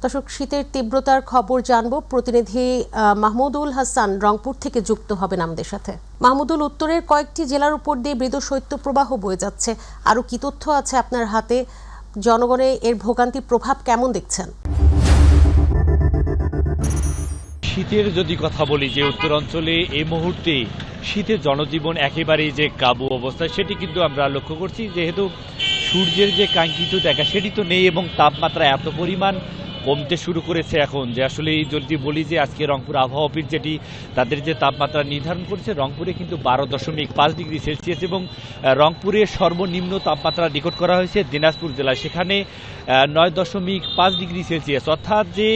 দর্শক, শীতের তীব্রতার খবর জানবো। প্রতিনিধি মাহমুদুল হাসান রংপুর থেকে যুক্ত হবেন আমাদের সাথে। মাহমুদুল, উত্তরের কয়েকটি জেলার উপর দিয়ে মৃদু শৈত্যপ্রবাহ বয়ে যাচ্ছে, আরো কি তথ্য আছে আপনার হাতে? জনগণের এর ভোগান্তির প্রভাব কেমন দেখছেন? শীতের যদি কথা বলি, যে উত্তরাঞ্চলে এই মুহূর্তে শীতের জনজীবন একেবারেই যে কাবু অবস্থা, সেটি কিন্তু আমরা লক্ষ্য করছি। যেহেতু সূর্যের যে কাঙ্ক্ষিত দেখা সেটি তো নেই, এবং তাপমাত্রা এত পরিমাণ কমতে শুরু করেছে এখন, যে আসলে যদি বলি যে আজকে রংপুর আবহাওয়া অফিস যেটি তাদের যে তাপমাত্রা নির্ধারণ করেছে, রংপুরে কিন্তু 12.5 ডিগ্রি সেলসিয়াস, এবং রংপুরে সর্বনিম্ন তাপমাত্রা রেকর্ড করা হয়েছে দিনাজপুর জেলায়, সেখানে 9.5 ডিগ্রি সেলসিয়াস। অর্থাৎ যে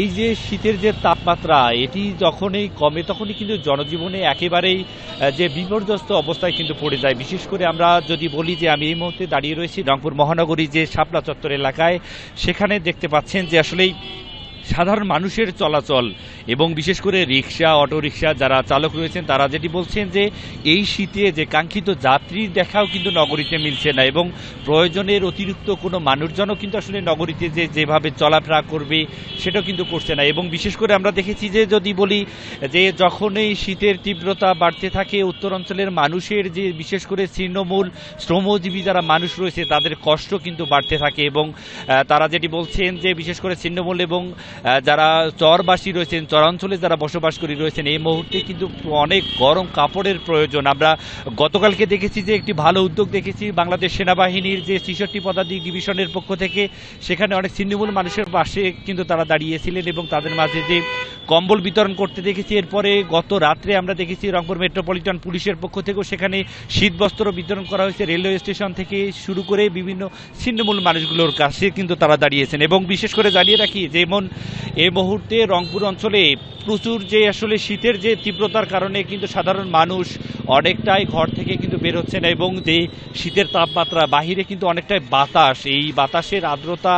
এই যে শীতের যে তাপমাত্রা এটি যখনই কমে তখনই কিন্তু জনজীবনে একেবারেই যে বিপর্যস্ত অবস্থায় কিন্তু পড়ে যায়। বিশেষ করে আমরা যদি বলি যে আমি এই মুহূর্তে দাঁড়িয়ে রয়েছি রংপুর মহানগরী যে শাপলা চত্বর এলাকায়, সেখানে দেখতে পাচ্ছেন যে আসলেই সাধারণ মানুষের চলাচল এবং বিশেষ করে রিক্সা, অটোরিক্সা যারা চালক রয়েছেন তারা যেটি বলছেন যে এই শীতে যে কাঙ্ক্ষিত যাত্রীর দেখাও কিন্তু নগরীতে মিলছে না, এবং প্রয়োজনের অতিরিক্ত কোনো মানুষজনও কিন্তু আসলে নগরীতে যেভাবে চলাফেরা করবে সেটাও কিন্তু করছে না। এবং বিশেষ করে আমরা দেখেছি যে যদি বলি যে যখনই শীতের তীব্রতা বাড়তে থাকে, উত্তরাঞ্চলের মানুষের যে বিশেষ করে ছিন্নমূল শ্রমজীবী যারা মানুষ রয়েছে তাদের কষ্ট কিন্তু বাড়তে থাকে, এবং তারা যেটি বলছেন যে বিশেষ করে ছিন্নমূল এবং যারা চরবাসী রয়েছেন, চরাঞ্চলে যারা বসবাস করে রয়েছেন, এই মুহূর্তে কিন্তু অনেক গরম কাপড়ের প্রয়োজন। আমরা গতকালকে দেখেছি যে একটি ভালো উদ্যোগ দেখেছি বাংলাদেশ সেনাবাহিনীর যে 66 পদাতিক ডিভিশনের পক্ষ থেকে, সেখানে অনেক ছিন্নমূল মানুষের পাশে কিন্তু তারা দাঁড়িয়েছিলেন এবং তাদের মাঝে যে কম্বল বিতরণ করতে দেখেছি। এরপরে গত রাত্রে আমরা দেখেছি রংপুর মেট্রোপলিটন পুলিশের পক্ষ থেকেও সেখানে শীতবস্ত্র বিতরণ করা হয়েছে। রেলওয়ে স্টেশন থেকে শুরু করে বিভিন্ন ছিন্নমূল মানুষগুলোর কাছে কিন্তু তারা দাঁড়িয়েছেন। এবং বিশেষ করে জানিয়ে রাখি যেমন এই মুহূর্তে রংপুর অঞ্চলে প্রচুর যে আসলে শীতের যে তীব্রতার কারণে কিন্তু সাধারণ মানুষ অনেকটাই ঘর থেকে কিন্তু বের হচ্ছে না, এবং যে শীতের তাপমাত্রা বাহিরে কিন্তু অনেকটাই বাতাস, এই বাতাসের আর্দ্রতা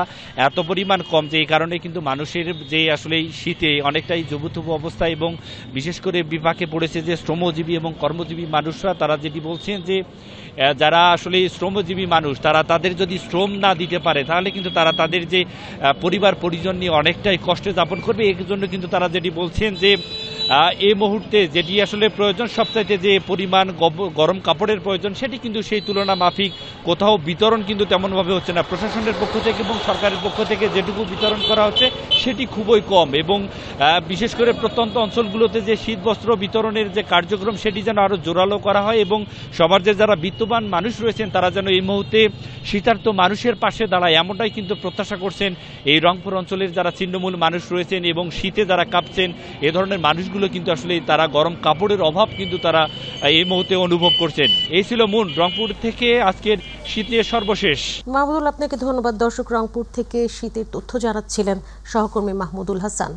এত পরিমাণ কম যে এই কারণে কিন্তু মানুষের যে আসলে শীতে অনেকটাই জবুথবু অবস্থা, এবং বিশেষ করে বিপাকে পড়েছে যে শ্রমজীবী এবং কর্মজীবী মানুষরা। তারা যেটি বলছেন যে যারা আসলে শ্রমজীবী মানুষ তারা তাদের যদি শ্রম না দিতে পারে তাহলে কিন্তু তারা তাদের যে পরিবার পরিজন নিয়ে অনেকটাই কষ্টে যাপন করবে। এর জন্য কিন্তু তারা যেটি বলছেন যে এই মুহূর্তে যেটি আসলে প্রয়োজন সবচাইতে যে পরিমাণ গরম কাপড়ের প্রয়োজন, সেটি কিন্তু সেই তুলনা মাফিক কোথাও বিতরণ কিন্তু তেমনভাবে হচ্ছে না। প্রশাসনের পক্ষ থেকে এবং সরকারের পক্ষ থেকে যেটুকু বিতরণ করা হচ্ছে সেটি খুবই কম, এবং বিশেষ করে প্রত্যন্ত অঞ্চলগুলোতে যে শীতবস্ত্র বিতরণের যে কার্যক্রম সেটি যেন আরও জোরালো করা হয়, এবং সমাজের যারা বিত্তবান মানুষ রয়েছেন তারা যেন এই মুহূর্তে শীতার্ত মানুষের পাশে দাঁড়ায়, এমনটাই কিন্তু প্রত্যাশা করছেন এই রংপুর অঞ্চলের যারা ছিন্নমূল মানুষ রয়েছেন এবং শীতে যারা কাঁপছেন। এ ধরনের মানুষগুলো কিন্তু আসলে তারা গরম কাপড়ের অভাব কিন্তু তারা এই মুহূর্তে অনুভব করছেন। এই ছিল মুন রংপুর থেকে আজকের শীতের সর্বশেষ। মাহমুদুল, আপনাকে ধন্যবাদ। দর্শক, রংপুর থেকে শীতের তথ্য জানাচ্ছিলেন সহকর্মী মাহমুদুল হাসান।